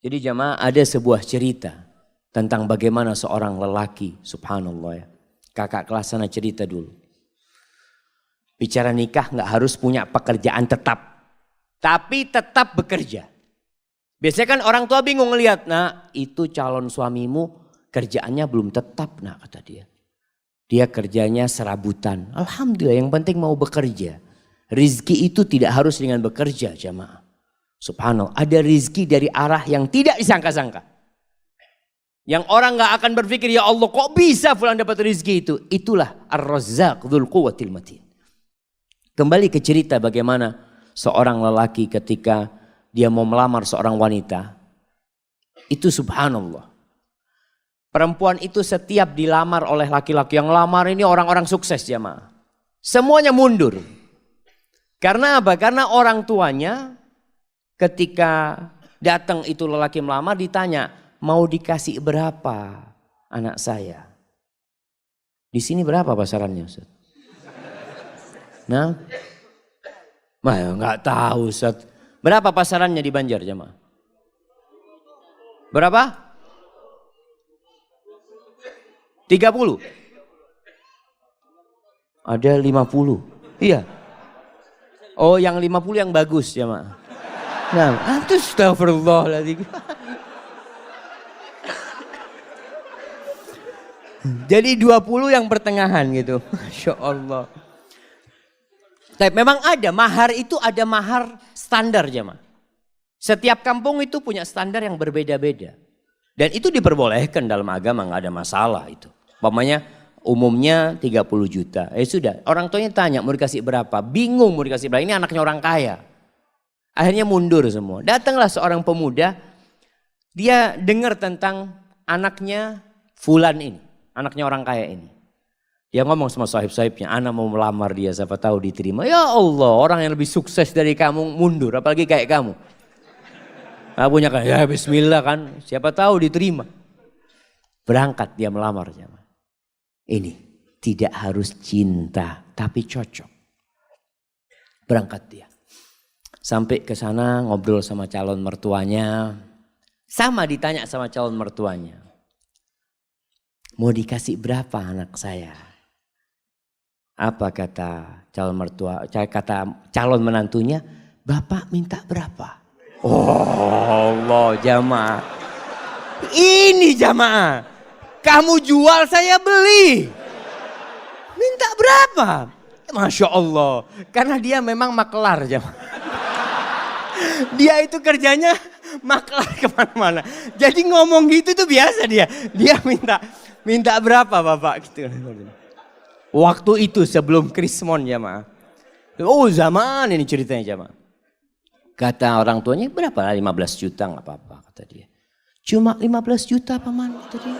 Jadi jamaah, ada sebuah cerita tentang bagaimana seorang lelaki, subhanallah ya. Kakak kelas sana cerita dulu. Bicara nikah nggak harus punya pekerjaan tetap. Tapi tetap bekerja. Biasanya kan orang tua bingung ngelihat, nah itu calon suamimu kerjaannya belum tetap, nah kata dia. Dia kerjanya serabutan. Alhamdulillah, yang penting mau bekerja. Rizki itu tidak harus dengan bekerja jamaah. Subhanallah, ada rizki dari arah yang tidak disangka-sangka. Yang orang gak akan berpikir, ya Allah kok bisa fulan dapat rizki itu. Itulah Ar-Razzaq Dzul Quwwatil Matin. Kembali ke cerita bagaimana seorang lelaki ketika dia mau melamar seorang wanita. Itu subhanallah. Perempuan itu setiap dilamar oleh laki-laki, yang lamar ini orang-orang sukses jamaah. Semuanya mundur. Karena apa? Karena orang tuanya ketika datang itu lelaki melamar ditanya, mau dikasih berapa anak saya? Di sini berapa pasarannya Ustaz? Nah, nggak tahu Ustaz. Berapa pasarannya di Banjar jemaah? Berapa? 30? Ada 50? Iya. Oh yang 50 yang bagus jemaah. Nah, astagfirullahaladzim. Jadi 20 yang pertengahan gitu. Masya Allah. Tapi memang ada, mahar itu ada mahar standar jemaah. Setiap kampung itu punya standar yang berbeda-beda. Dan itu diperbolehkan dalam agama, nggak ada masalah itu. Umpamanya umumnya 30 juta. Sudah, orang tuanya tanya mau dikasih berapa. Bingung mau dikasih berapa, ini anaknya orang kaya. Akhirnya mundur semua. Datanglah seorang pemuda, dia dengar tentang anaknya Fulan ini, anaknya orang kaya ini. Dia ngomong sama sahib-sahibnya, anak mau melamar dia, siapa tahu diterima. Ya Allah, orang yang lebih sukses dari kamu mundur, apalagi kayak kamu. Nah, punya kan, ya bismillah kan, siapa tahu diterima. Berangkat dia melamar. Ini tidak harus cinta, tapi cocok. Berangkat dia. Sampai ke sana ngobrol sama calon mertuanya. Sama ditanya sama calon mertuanya. Mau dikasih berapa anak saya? Apa kata calon mertua? Kata calon menantunya, Bapak minta berapa? Oh Allah jamaah. Ini jamaah. Kamu jual saya beli. Minta berapa? Masya Allah. Karena dia memang makelar jamaah. Dia itu kerjanya maklar kemana-mana. Jadi ngomong gitu tuh biasa dia. Dia minta berapa Bapak gitu. Waktu itu sebelum Krismon jamaah. Oh zaman ini ceritanya jamaah. Kata orang tuanya berapa? 15 juta nggak apa-apa kata dia. Cuma 15 juta paman kata dia.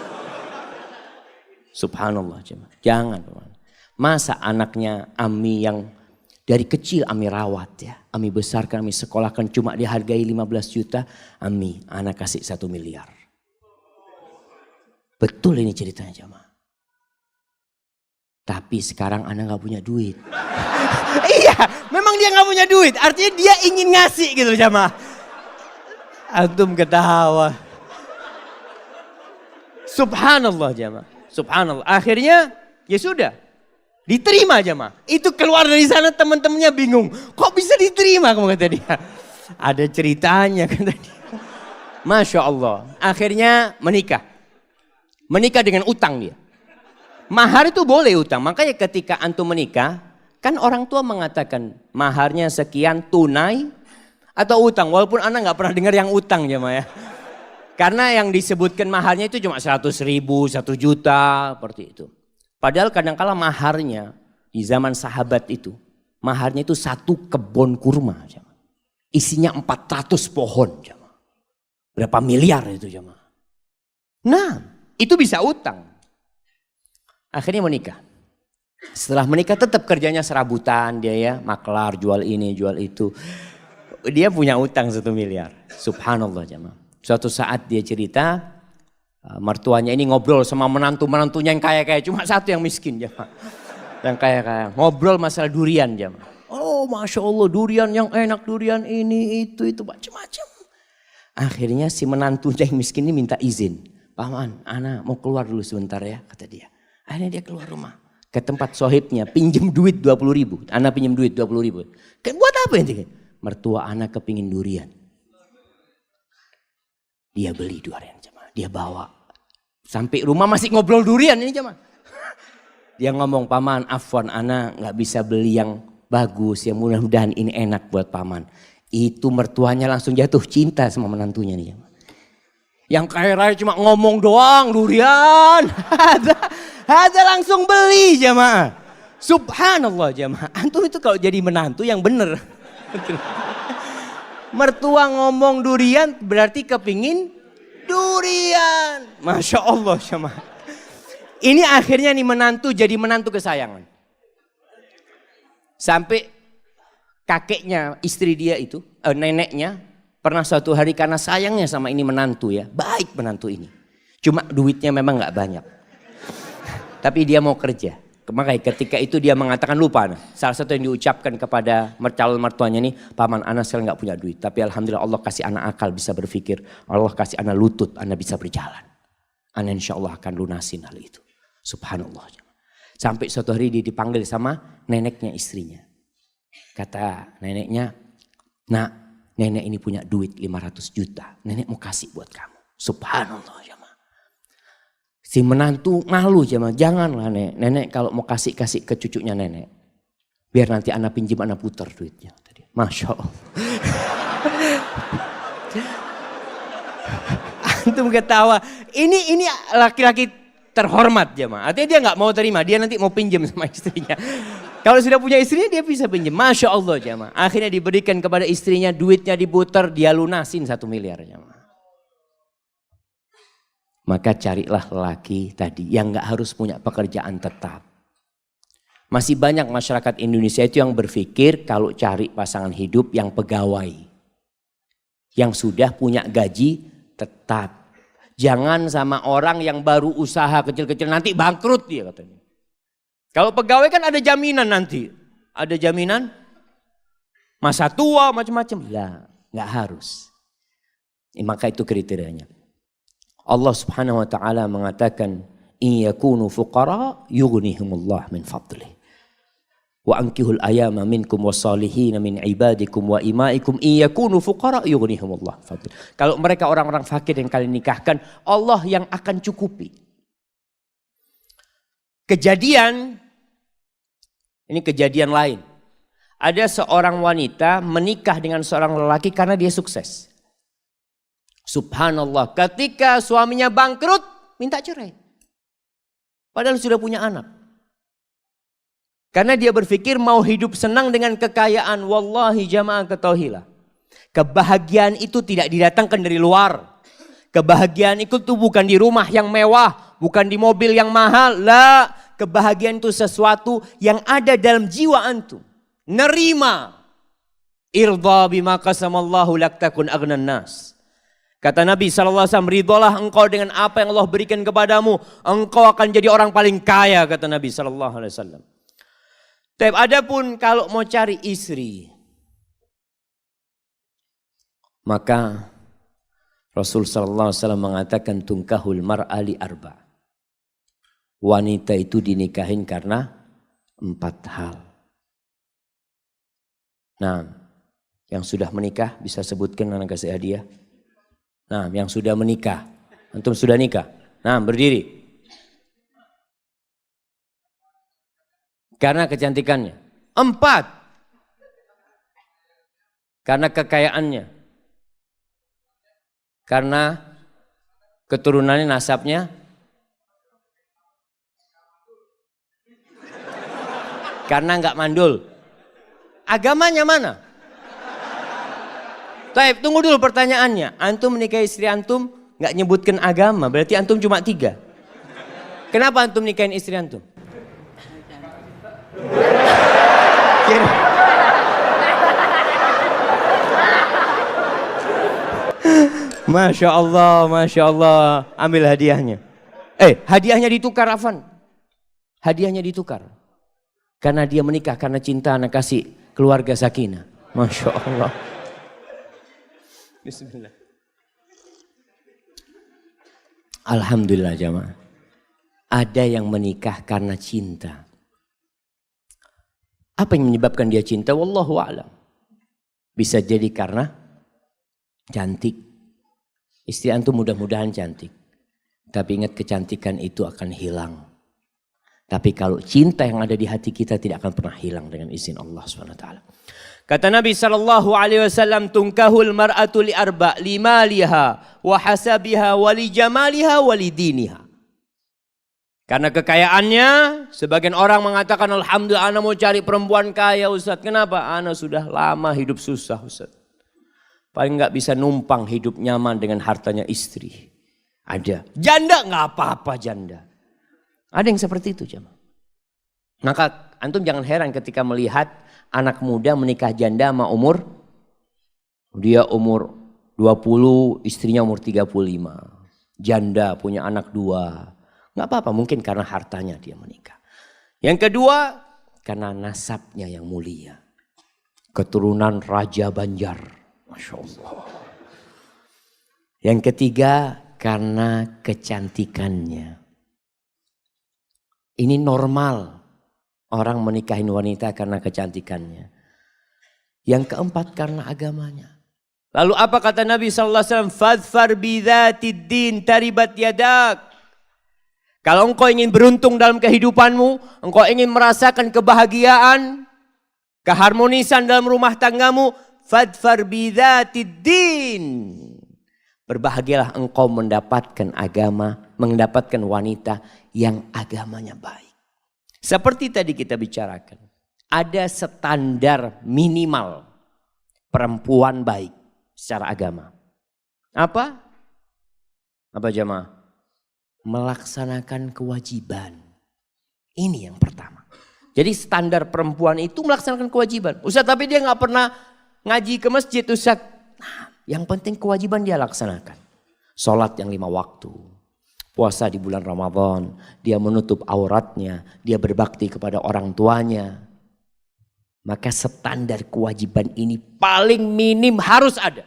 Subhanallah jemaah. Jangan paman. Masa anaknya Ami yang dari kecil Ami rawat ya. Ami besarkan, Ami sekolahkan cuma dihargai 15 juta. Ami anak kasih 1 miliar. Betul ini ceritanya jemaah. Tapi sekarang anak gak punya duit. Iya memang dia gak punya duit. Artinya dia ingin ngasih gitu jemaah. Antum ketawa. Subhanallah jemaah. Subhanallah. Akhirnya ya sudah. Diterima jemaah. Itu keluar dari sana teman-temannya bingung. Kok bisa diterima kamu kata dia. Ada ceritanya kata dia. Masya Allah. Akhirnya menikah. Menikah dengan utang dia. Mahar itu boleh utang. Makanya ketika antum menikah. Kan orang tua mengatakan maharnya sekian tunai atau utang. Walaupun anak gak pernah dengar yang utang jemaah ya. Karena yang disebutkan maharnya itu cuma 100 ribu, 1 juta. Seperti itu. Padahal kadang-kala maharnya di zaman sahabat itu. Maharnya itu 1 kebun kurma. Jemaah. Isinya 400 pohon. Jemaah. Berapa miliar itu jemaah. Nah itu bisa utang. Akhirnya menikah. Setelah menikah tetap kerjanya serabutan dia ya. Maklar jual ini jual itu. Dia punya utang 1 miliar. Subhanallah jemaah. Suatu saat dia cerita. Mertuanya ini ngobrol sama menantu-menantunya yang kaya-kaya. Cuma 1 yang miskin jemaah. Yang kaya-kaya. Ngobrol masalah durian jemaah. Oh Masya Allah durian yang enak. Durian ini itu macam-macam. Akhirnya si menantu yang miskin ini minta izin. Paman, ana mau keluar dulu sebentar ya, kata dia. Akhirnya dia keluar rumah. Ke tempat sohibnya, pinjem duit 20 ribu. Ana pinjem duit 20 ribu. Buat apa ini? Mertua ana kepingin durian. Dia beli durian jemaah. Dia bawa. Sampai rumah masih ngobrol durian ini jemaah. Dia ngomong, paman afwan ana gak bisa beli yang bagus. Yang mudah-mudahan ini enak buat paman. Itu mertuanya langsung jatuh cinta sama menantunya nih jemaah. Yang kaya raya cuma ngomong doang durian. Ada langsung beli jemaah. Subhanallah jemaah. Antum itu kalau jadi menantu yang bener. Mertua ngomong durian berarti kepingin durian. Masya Allah jemaah. Ini akhirnya nih menantu jadi menantu kesayangan. Sampai kakeknya istri dia itu, neneknya. Pernah suatu hari karena sayangnya sama ini menantu ya. Baik menantu ini. Cuma duitnya memang gak banyak. Tapi dia mau kerja. Makanya ketika itu dia mengatakan lupa. Salah satu yang diucapkan kepada calon mertuanya nih. Paman ana sekarang gak punya duit. Tapi alhamdulillah Allah kasih anak akal bisa berpikir. Allah kasih anak lutut. Anak bisa berjalan. Anak insya Allah akan lunasin hal itu. Subhanallah. Sampai suatu hari dia dipanggil sama neneknya istrinya. Kata neneknya. Nak. Nenek ini punya duit 500 juta. Nenek mau kasih buat kamu. Subhanallah jemaah. Si menantu malu jemaah. Janganlah nenek. Nenek kalau mau kasih ke cucunya nenek. Biar nanti anak pinjam anak putar duitnya. Masya Allah. Antum ketawa. Ini laki-laki terhormat jemaah. Artinya dia gak mau terima. Dia nanti mau pinjam sama istrinya. Kalau sudah punya istrinya dia bisa pinjam. Masya Allah jemaah. Akhirnya diberikan kepada istrinya duitnya diputar. Dia lunasin 1 miliar jemaah. Maka carilah lelaki tadi yang gak harus punya pekerjaan tetap. Masih banyak masyarakat Indonesia itu yang berpikir kalau cari pasangan hidup yang pegawai. Yang sudah punya gaji tetap. Jangan sama orang yang baru usaha kecil-kecil nanti bangkrut dia katanya. Kalau pegawai kan ada jaminan nanti. Ada jaminan masa tua macam-macam. Lah, nggak harus. Maka itu kriterianya. Allah Subhanahu wa taala mengatakan, "In yakunu fuqara yughnihimullah min fadlih. Wa ankihul ayama minkum wassalihin min ibadikum wa imaikum in yakunu fuqara yughnihimullah fadlih." Kalau mereka orang-orang fakir yang kalian nikahkan, Allah yang akan cukupi. Ini kejadian lain. Ada seorang wanita menikah dengan seorang lelaki karena dia sukses. Subhanallah, ketika suaminya bangkrut, minta cerai. Padahal sudah punya anak. Karena dia berpikir mau hidup senang dengan kekayaan. Wallahi jamaah ketahuilah. Kebahagiaan itu tidak didatangkan dari luar. Kebahagiaan itu tuh bukan di rumah yang mewah. Bukan di mobil yang mahal. La. Kebahagiaan itu sesuatu yang ada dalam jiwa antum. Nerima. Irda bima qasamallahu lak takun aghnan nas. Kata Nabi SAW, ridholah engkau dengan apa yang Allah berikan kepadamu. Engkau akan jadi orang paling kaya, kata Nabi SAW. Tapi adapun kalau mau cari istri, maka Rasul SAW mengatakan tungkahul mar'ali arba. Wanita itu dinikahin karena 4 hal. Nah, yang sudah menikah bisa sebutkan anak kasih hadiah. Nah, yang sudah menikah. Antum sudah nikah. Nah, berdiri. Karena kecantikannya. 4. Karena kekayaannya. Karena keturunannya, nasabnya. Karena enggak mandul. Agamanya mana? Taib, tunggu dulu pertanyaannya. Antum menikahi istri antum enggak nyebutkan agama, berarti antum cuma 3. Kenapa antum nikahin istri antum? Masya Allah, Masya Allah. Ambil hadiahnya. Hadiahnya ditukar, Afan. Hadiahnya ditukar. Karena dia menikah karena cinta, anak kasih keluarga sakinah. Masya Allah. Bismillah. Alhamdulillah jamaah. Ada yang menikah karena cinta. Apa yang menyebabkan dia cinta? Wallahu a'lam. Bisa jadi karena cantik. Istri antum mudah-mudahan cantik. Tapi ingat kecantikan itu akan hilang. Tapi kalau cinta yang ada di hati kita tidak akan pernah hilang dengan izin Allah SWT. Kata Nabi SAW, tunkahul mar'atu li arba' limaliha wa hasabiha wa li jamaliha wa li diniha. Karena kekayaannya, sebagian orang mengatakan alhamdulillah ana mau cari perempuan kaya Ustaz. Kenapa? Ana sudah lama hidup susah Ustaz. Paling nggak bisa numpang hidup nyaman dengan hartanya istri. Ada. Janda nggak apa-apa janda. Ada yang seperti itu jemaah. Maka antum jangan heran ketika melihat anak muda menikah janda sama umur. Dia umur 20, istrinya umur 35. Janda punya anak 2. Nggak apa-apa, mungkin karena hartanya dia menikah. Yang kedua, karena nasabnya yang mulia. Keturunan Raja Banjar. Masya Allah. Yang ketiga, karena kecantikannya. Ini normal. Orang menikahin wanita karena kecantikannya. Yang keempat, karena agamanya. Lalu apa kata Nabi SAW? Fadfar bidhatid din taribat yadak. Kalau engkau ingin beruntung dalam kehidupanmu, engkau ingin merasakan kebahagiaan, keharmonisan dalam rumah tanggamu, fadfar bidzatid din. Berbahagialah engkau mendapatkan agama, mendapatkan wanita yang agamanya baik. Seperti tadi kita bicarakan, ada standar minimal perempuan baik secara agama. Apa? Apa jemaah? Melaksanakan kewajiban. Ini yang pertama. Jadi standar perempuan itu melaksanakan kewajiban. Ustaz, tapi dia nggak pernah ngaji ke masjid Ustaz. Nah, yang penting kewajiban dia laksanakan. Sholat yang 5 waktu. Puasa di bulan Ramadan. Dia menutup auratnya. Dia berbakti kepada orang tuanya. Maka standar kewajiban ini paling minim harus ada.